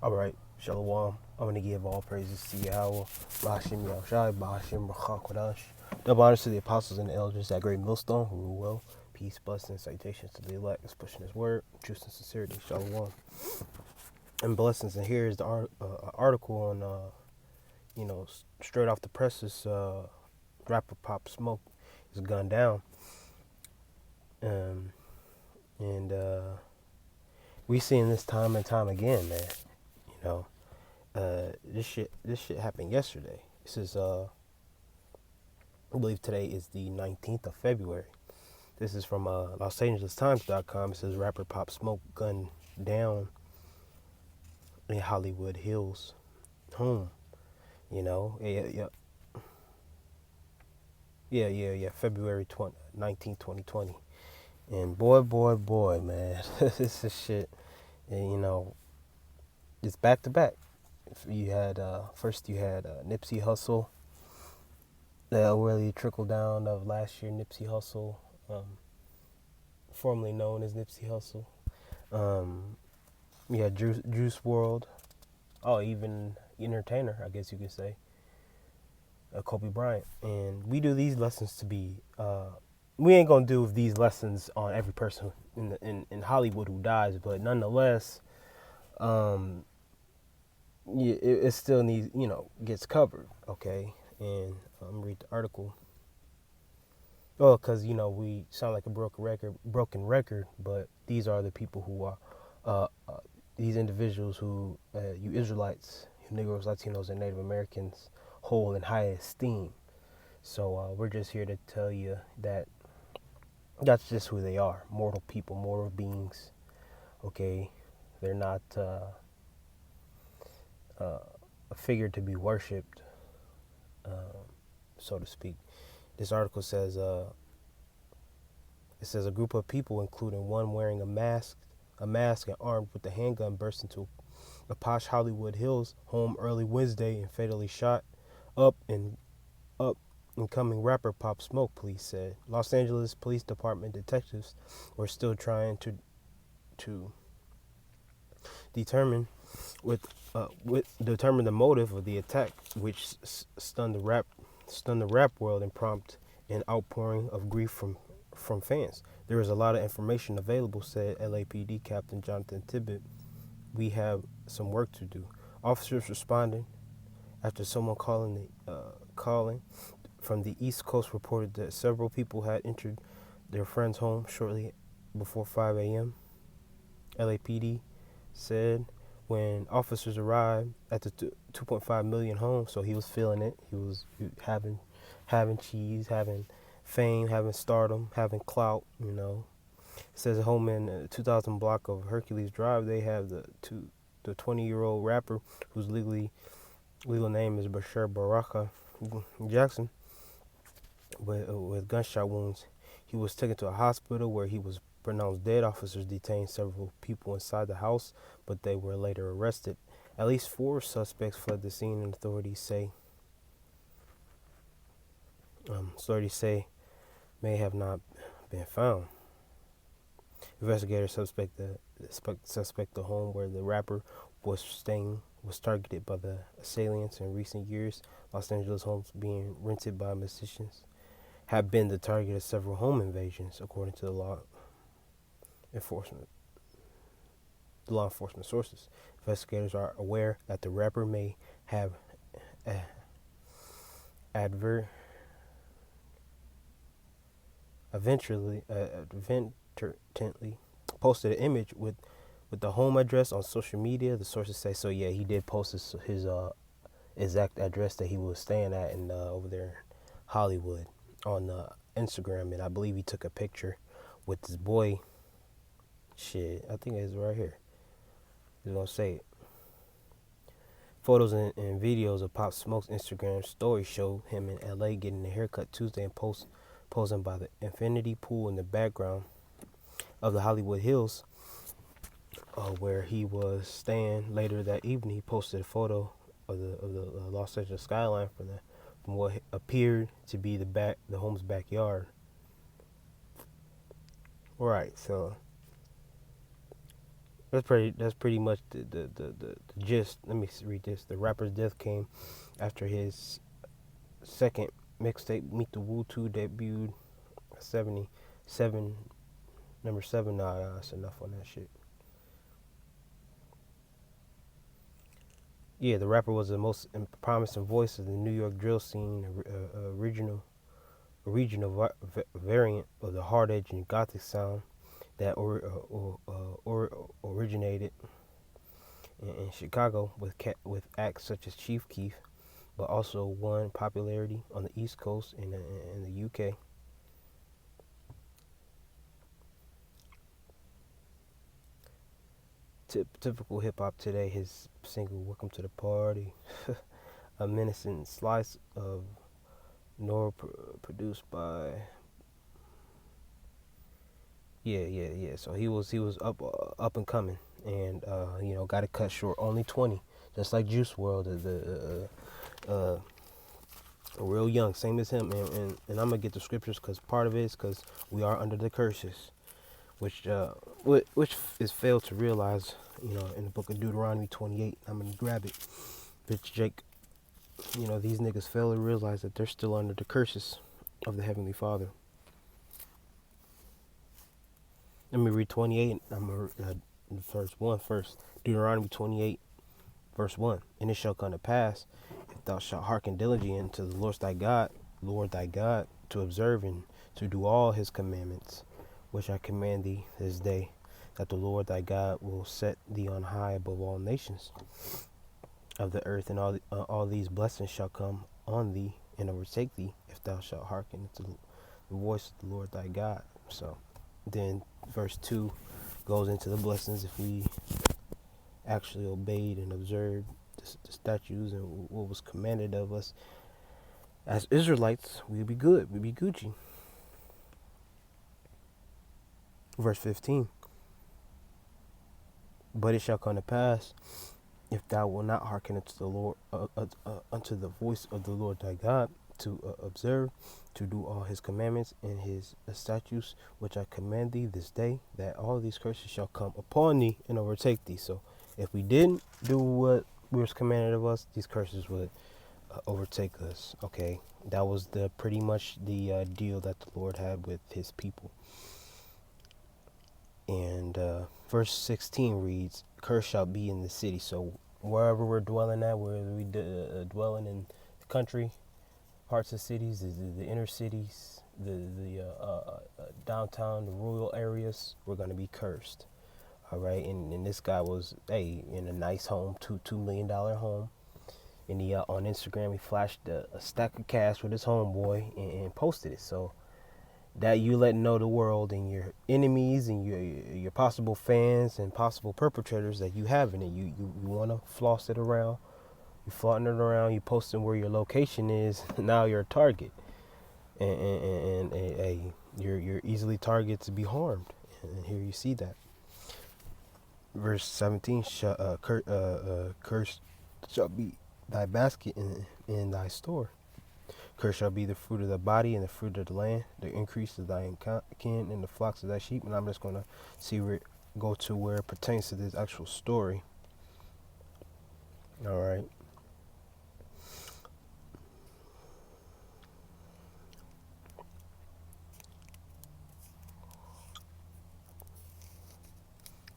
All right, Shalom. I'm going to give all praises to Yahweh, Bashim Yahushai, Bashim Rachakodash. Double honors to the apostles and the elders, that great millstone who rule well. Peace, blessings, citations to the elect, is pushing his word, truth and sincerity, Shalom. And blessings. And here is the article on, straight off the presses, rapper Pop Smoke is gunned down. And we seeing this time and time again, man. You know, this shit happened yesterday. This is I believe today is the 19th of February. This is from LosAngelesTimes.com. It says rapper Pop Smoke gunned down in Hollywood Hills home. You know, yeah. February 19th, 2020. And boy, man, this is shit. And it's back to back. You had first you had Nipsey Hussle, the really trickle down of last year. Nipsey Hussle, formerly known as Nipsey Hussle. You had Juice World. Oh, even entertainer, I guess you could say. Kobe Bryant. And we do these lessons to be. We ain't gonna do these lessons on every person in Hollywood who dies, but nonetheless, it still needs, gets covered, okay? And I'm gonna read the article. Well, because we sound like a broken record, but these are the people who are these individuals who you Israelites, you Negroes, Latinos, and Native Americans hold in high esteem. So we're just here to tell you that that's just who they are: mortal people, mortal beings. Okay, they're not a figure to be worshipped, so to speak. This article says it says a group of people, including one wearing a mask and armed with a handgun, burst into a posh Hollywood Hills home early Wednesday and fatally shot up and incoming rapper Pop Smoke, police said. Los Angeles Police Department detectives were still trying to determine determine the motive of the attack, which stunned the rap world and prompted an outpouring of grief from fans. There is a lot of information available, said LAPD Captain Jonathan Tibbet. We have some work to do. Officers responded after someone calling from the East Coast reported that several people had entered their friend's home shortly before 5 a.m. LAPD said when officers arrived at the 2.5 million home, so he was feeling it. He was having cheese, having fame, having stardom, having clout. It says at home in the 2000 block of Hercules Drive, they have the 20-year-old rapper whose legal name is Bashir Baraka Jackson with gunshot wounds. He was taken to a hospital where he was pronounced dead. Officers detained several people inside the house, but they were later arrested. At least 4 suspects fled the scene, and authorities say may have not been found. Investigators suspect the home where the rapper was staying was targeted by the assailants in recent years. Los Angeles homes being rented by musicians have been the target of several home invasions, according to the law enforcement sources. Investigators are aware that the rapper may have eventually posted an image with the home address on social media. The sources say so. Yeah, he did post his exact address that he was staying at in over there in Hollywood on Instagram, and I believe he took a picture with this boy. Shit, I think it's right here. He's gonna say it. Photos and videos of Pop Smoke's Instagram story show him in LA getting a haircut Tuesday and posing by the infinity pool in the background of the Hollywood Hills, where he was staying. Later that evening, he posted a photo of the Los Angeles skyline from what appeared to be the home's backyard. Right, so That's pretty much the gist. Let me read this. The rapper's death came after his second mixtape, Meet the Woo 2, debuted 77, number 7. Nah, that's enough on that shit. Yeah, the rapper was the most promising voice of the New York drill scene, a regional variant of the hard edge and gothic sound that originated in Chicago with acts such as Chief Keef, but also won popularity on the East Coast and in the UK. Typical hip hop today, his single "Welcome to the Party," a menacing slice of Nora, produced by yeah. So he was up and coming, and got it cut short, only 20, just like Juice WRLD, real young, same as him, and I'm gonna get the scriptures because part of it is because we are under the curses, which is failed to realize, in the book of Deuteronomy 28. I'm gonna grab it, bitch Jake. These niggas fail to realize that they're still under the curses of the Heavenly Father. Let me read 28. I'm gonna verse 1 first. Deuteronomy 28, verse 1. And it shall come to pass, if thou shalt hearken diligently unto the Lord thy God, to observe and to do all his commandments, which I command thee this day, that the Lord thy God will set thee on high above all nations of the earth, and all these blessings shall come on thee and overtake thee, if thou shalt hearken to the voice of the Lord thy God. So then verse 2 goes into the blessings if we actually obeyed and observed the statutes and what was commanded of us as Israelites. We'd be good. We'd be Gucci. Verse 15. But it shall come to pass, if thou wilt not hearken unto the Lord, unto the voice of the Lord thy God, to observe, to do all his commandments and his statutes, which I command thee this day, that all these curses shall come upon thee and overtake thee. So if we didn't do what was commanded of us, these curses would overtake us. Okay, that was pretty much the deal that the Lord had with his people. And verse 16 reads, "Curse shall be in the city." So wherever we're dwelling at, whether we dwelling in the country, parts of cities, the inner cities, the downtown, the rural areas, we're going to be cursed. All right, and this guy was in a nice home, $2 million home, and he on Instagram he flashed a stack of cash with his homeboy and posted it. So that you letting know the world and your enemies and your possible fans and possible perpetrators that you having it. You want to floss it around. You flaunting it around. You posting where your location is. Now you're a target, and you're easily targeted to be harmed. And here you see that. Verse 17: Cursed shall be thy basket in thy store. Cursed shall be the fruit of the body and the fruit of the land, the increase of thy kin and the flocks of thy sheep. And I'm just going to go to where it pertains to this actual story. All right.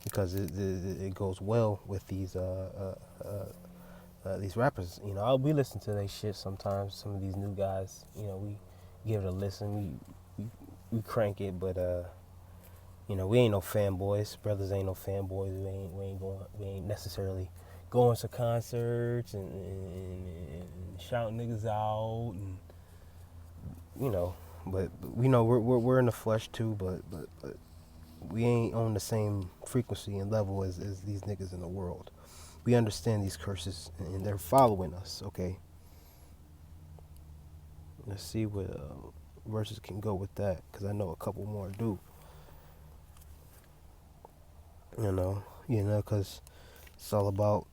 Because it goes well with these rappers. We listen to their shit sometimes. Some of these new guys, we give it a listen. We crank it, but we ain't no fanboys. Brothers ain't no fanboys. We ain't necessarily going to concerts and shouting niggas out, and but we know we're in the flesh too, but we ain't on the same frequency and level as these niggas in the world. We understand these curses and they're following us. Okay, let's see what verses can go with that, because I know a couple more do. Because it's all about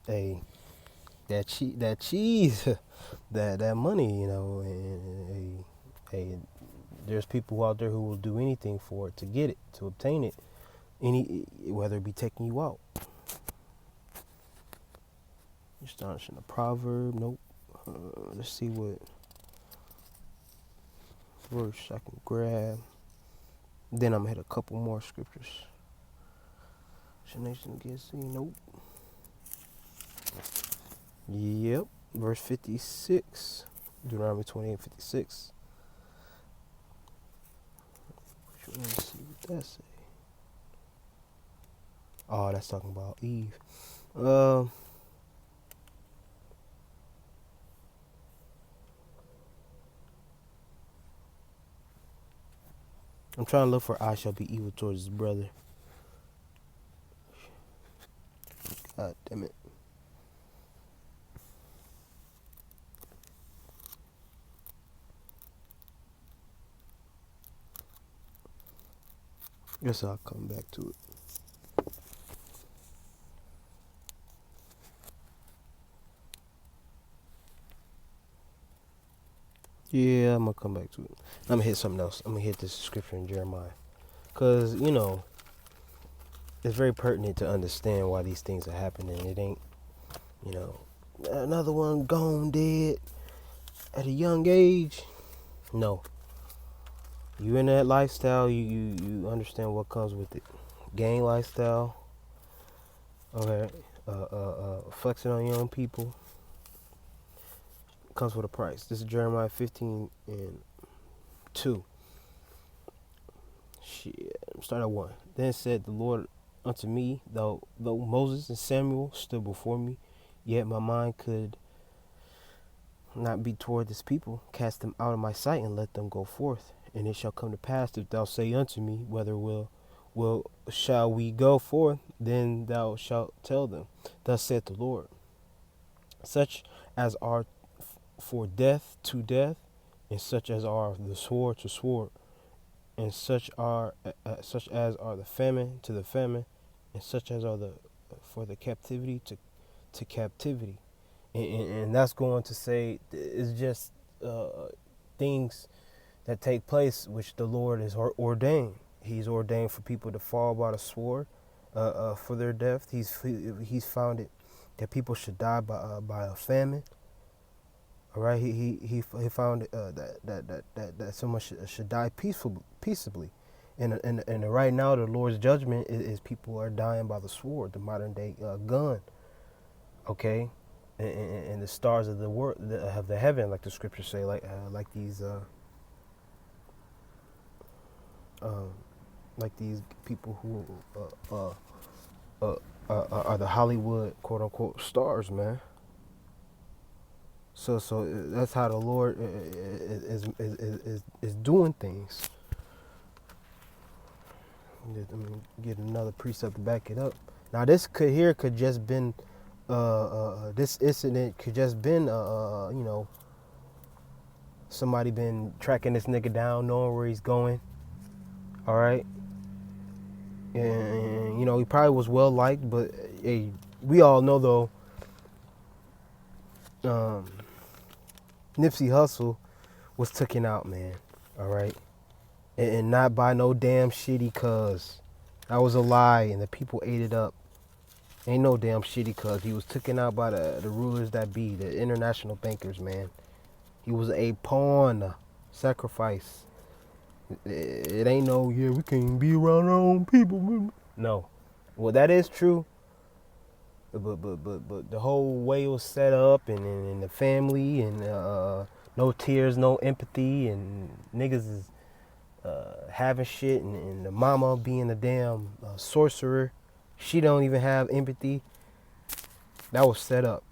that cheese, that money, and there's people out there who will do anything for it, to get it, to obtain it, whether it be taking you out. Astonishing a proverb. Nope. Let's see what verse I can grab. Then I'm gonna hit a couple more scriptures. Should nation get see? Nope. Yep. Verse 56. Deuteronomy 28:56. Let's see what that say. Oh, that's talking about Eve. I'm trying to look for I shall be evil towards his brother. God damn it. Guess I'll come back to it. Yeah, I'm gonna come back to it. I'm gonna hit something else. I'm gonna hit this scripture in Jeremiah. Cause, it's very pertinent to understand why these things are happening. It ain't, another one gone dead at a young age. No. You in that lifestyle, you understand what comes with it. Gang lifestyle. Okay. Flexing on young people comes with a price. This is Jeremiah 15:2. Shit. Start at 1. Then said the Lord unto me, though Moses and Samuel stood before me, yet my mind could not be toward this people. Cast them out of my sight and let them go forth. And it shall come to pass, if thou say unto me, whether shall we go forth, then thou shalt tell them, thus saith the Lord, such as are for death to death, and such as are the sword to sword, and such as are the famine to the famine, and such as are for the captivity to captivity. And that's going to say it's just things that take place which the Lord has ordained. He's ordained for people to fall by the sword for their death. He's found it that people should die by a famine. All right, he found that someone should die peaceably, and right now the Lord's judgment is people are dying by the sword, the modern day gun. Okay, and the stars of the world of the heaven, like the scriptures say, like these people who are the Hollywood quote unquote stars, man. So that's how the Lord is doing things. Let me get another precept to back it up. Now this could just been this incident could just been somebody been tracking this nigga down, knowing where he's going. All right, and he probably was well liked, but hey, we all know though. Nipsey Hussle was taken out, man. All right, and not by no damn shitty cuz. That was a lie, and the people ate it up. Ain't no damn shitty cuz. He was taken out by the rulers that be, the international bankers, man. He was a pawn, sacrifice. It ain't no, we can't be around our own people. No. Well, that is true. But the whole way it was set up, and the family, and no tears, no empathy, and niggas is having shit, and the mama being a damn sorcerer. She don't even have empathy. That was set up.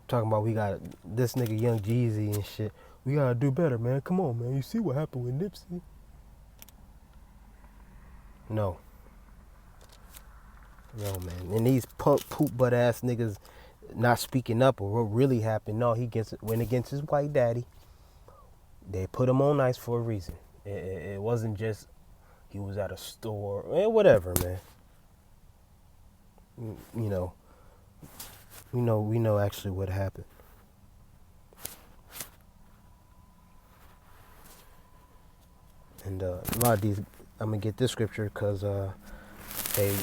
Talking about we got this nigga Young Jeezy and shit. We gotta do better, man. Come on, man. You see what happened with Nipsey? No, man. And these punk poop butt ass niggas not speaking up or what really happened. No, he went against his white daddy. They put him on ice for a reason. It wasn't just he was at a store, whatever, man. We know actually what happened. And a lot of these, I'm gonna get this scripture because they,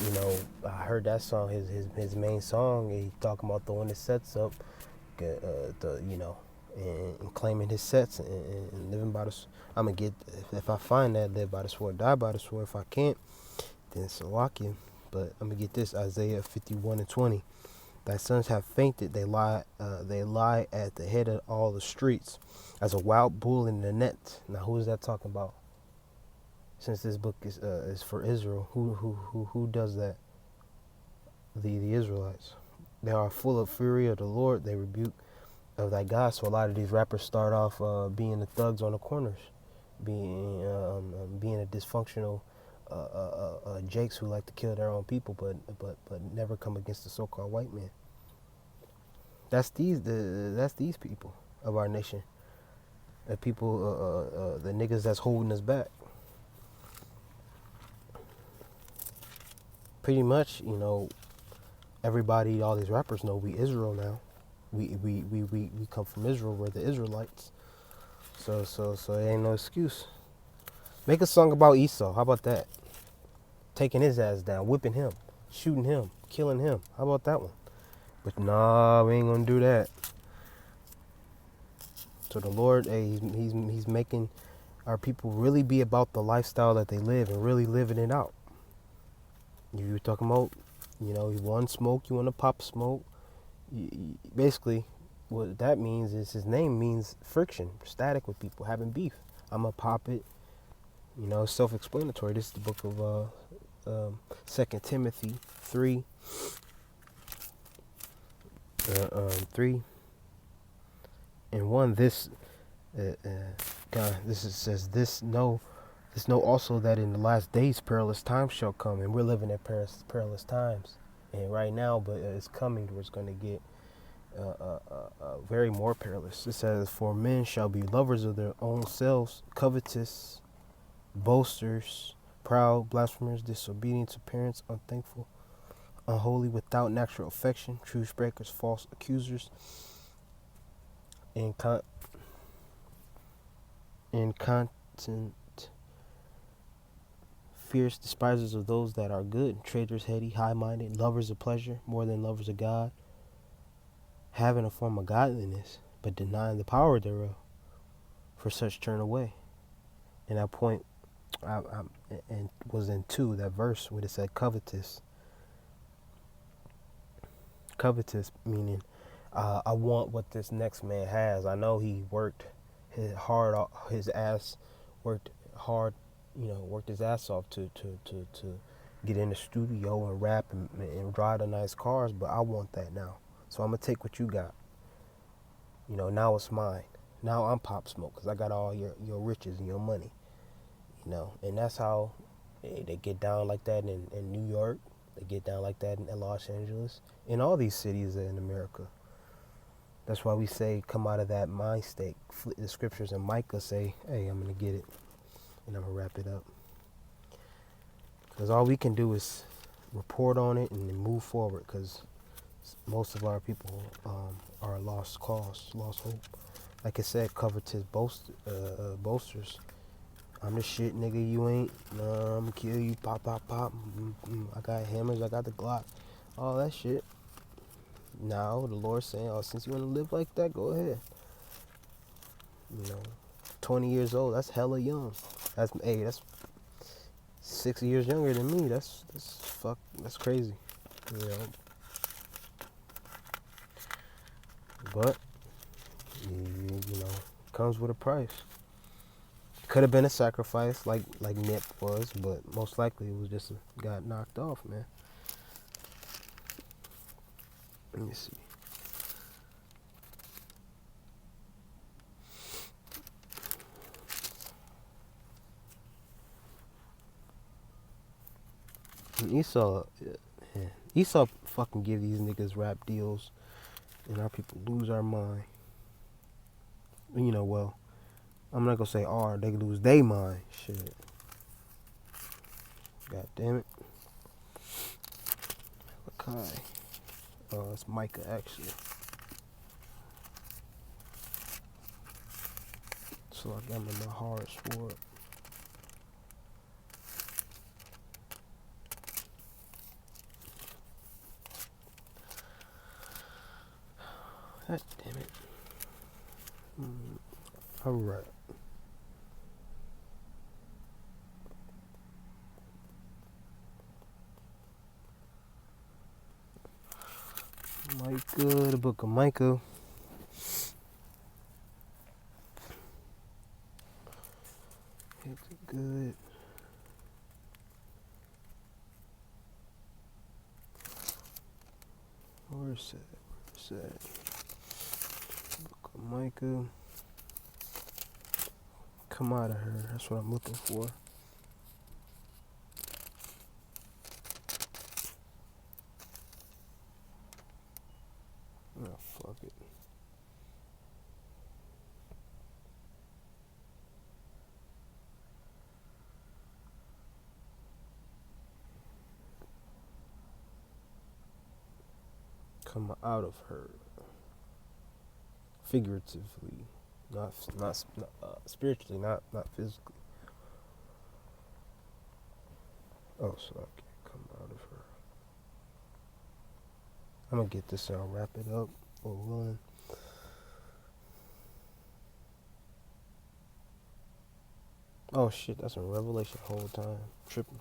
I heard that song, his main song. He talking about throwing his sets up, and claiming his sets and living by the. I'm gonna get, if I find that, live by the sword, die by the sword. If I can't, then Salakia. But I'm gonna get this, Isaiah 51:20. Thy sons have fainted; they lie at the head of all the streets, as a wild bull in the net. Now, who is that talking about? Since this book is for Israel, who does that? The Israelites. They are full of fury of the Lord. They rebuke of thy God. So a lot of these rappers start off being the thugs on the corners, being a dysfunctional jakes who like to kill their own people, but never come against the so-called white man. That's these people of our nation. The people, the niggas that's holding us back. Pretty much, everybody, all these rappers know we Israel now. We come from Israel. We're the Israelites. So it ain't no excuse. Make a song about Esau. How about that? Taking his ass down, whipping him, shooting him, killing him. How about that one? But nah, we ain't gonna do that. So the Lord, hey, he's making our people really be about the lifestyle that they live and really living it out. You were talking about, you want smoke, you want to pop smoke. Basically, what that means is his name means friction, static with people, having beef. I'm going to pop it. Self-explanatory. This is the book of 2 Timothy 3. 3 and 1. This, says this. Know also that in the last days perilous times shall come, and we're living in perilous times, and right now, but it's coming where it's going to get very more perilous. It says, for men shall be lovers of their own selves, covetous, boasters, proud, blasphemers, disobedient to parents, unthankful, unholy, without natural affection, truce breakers, false accusers, incontinent, fierce, despisers of those that are good, traitors, heady, high-minded, lovers of pleasure more than lovers of God, having a form of godliness, but denying the power thereof. For such turn away. And that point and was in 2, that verse where it said covetous. Covetous meaning I want what this next man has. I know he worked his ass off to get in the studio and rap and drive the nice cars, but I want that now. So I'm gonna take what you got. Now it's mine. Now I'm Pop Smoke because I got all your riches and your money. And that's how they get down like that in New York. They get down like that in Los Angeles, in all these cities in America. That's why we say, come out of that mind state. The scriptures in Micah say, hey, I'm going to get it, and I'm going to wrap it up. Because all we can do is report on it and then move forward, because most of our people are a lost cause, lost hope. Like I said, covetous boasters. I'm the shit, nigga, you ain't. I'm gonna kill you, pop, pop, pop. I got hammers, I got the Glock. All that shit. Now, the Lord's saying, oh, since you want to live like that, go ahead. 20 years old, that's hella young. That's 6 years younger than me. That's crazy. But, comes with a price. Could have been a sacrifice like Nip was, but most likely it was just got knocked off, man. Let me see. And Esau fucking give these niggas rap deals, and our people lose our mind. Well, I'm not gonna say they lose their mind. Shit. God damn it. Okay. It's Micah actually. So I got my hard sword. God damn it. Alright. Micah, the book of Micah. It's good. Where's that? Where's that? Book of Micah. Come out of her. That's what I'm looking for. Oh, fuck it. Come out of her. Figuratively, not spiritually, not physically. Oh, so I can't come out of her. I'm gonna get this and I'll wrap it up. Or willing. Oh shit, that's in Revelation the whole time. Tripping.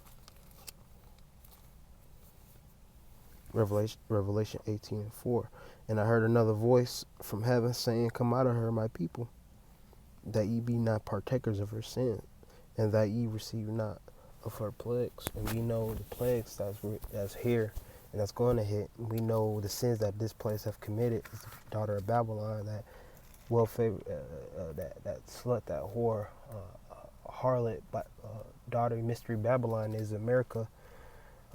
Revelation 18:4. And I heard another voice from heaven saying, Come out of her, my people, that ye be not partakers of her sin, and that ye receive not of her plagues. And we know the plagues that's here and that's going to hit. We know the sins that this place have committed. Is the daughter of Babylon, that well favored, that slut, that whore, harlot, daughter mystery Babylon is America.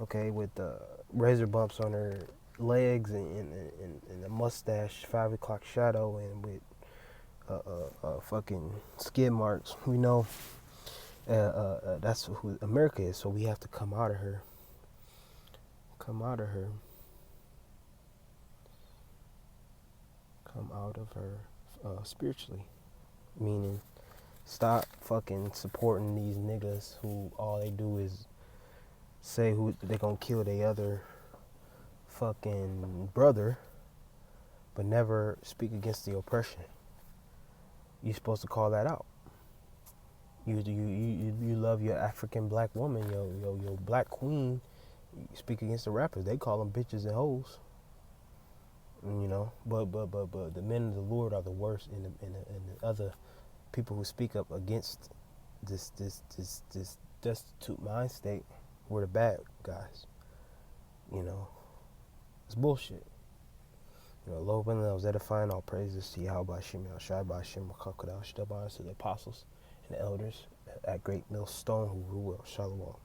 Okay, with razor bumps on her legs and a mustache, 5 o'clock shadow, and with fucking skid marks. We know that's who America is, so we have to come out of her. Come out of her. Come out of her spiritually. Meaning, stop fucking supporting these niggas who all they do is say who they gonna kill their other fucking brother, but never speak against the oppression. You're supposed to call that out. You love your African black woman, your black queen. You speak against the rappers. They call them bitches and hoes. You know, but the men of the Lord are the worst, and the other people who speak up against this destitute mind state, we're the bad guys. You know, it's bullshit. You know, Lord willing, I was edifying. All praises to Yahweh Shem Shai B'Shem Makakadal Shtabars to the apostles and the elders at Great Millstone who rule Shalom.